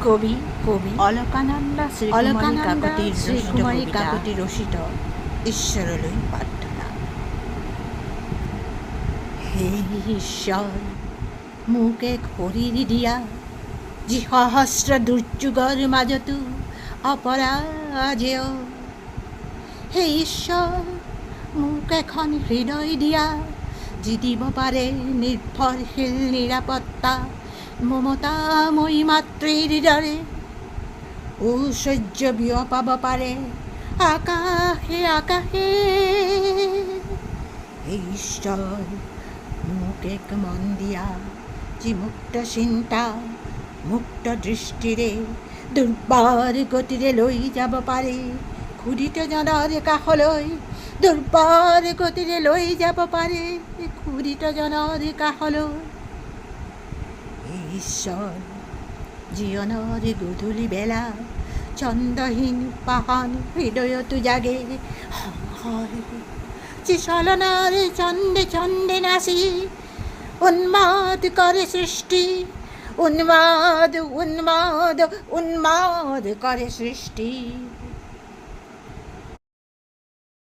কবি অলকানন্দা শ্রীকুমারি কাকতি রচিত রচিত ঈশ্বরলৈ প্রার্থনা। হে ঈশ্বর, মোক এক শৰীৰ দিয়া, যি সহস্ৰ দুৰ্যোগৰ মাজতো অপৰাজেয়। হে ঈশ্বৰ, মোক এখন হৃদয় দিয়া, যি দিব পাৰে নিৰ্ভৰশীল নিৰাপত্তা, মমতাময়ী মাতৃৰ দৰে ঐশ্বৰ্য বিয়পাব পাৰে আকাশে আকাশে। হে ঈশ্বৰ, মোক এক মন দিয়া, যি মুক্ত চিন্তা মুক্ত দৃষ্টিৰে দুৰ্বাৰ গতিৰে লৈ যাব পাৰে ক্ষুধিতজনৰ কাষলৈ, দুৰ্বাৰ গতিৰে লৈ যাব পাৰে ক্ষুধিতজনৰ কাষলৈ। হে ঈশ্বৰ, জীৱনৰ গধূলি বেলা ছন্দহীন পাহন হৃদয়তো জাগে সংশয়, যি চলনাৰ ছন্দে ছন্দে নাচি উন্মাদ কৰে সৃষ্টি, উন্মাদ উন্মাদ উন্মাদ করে সৃষ্টি।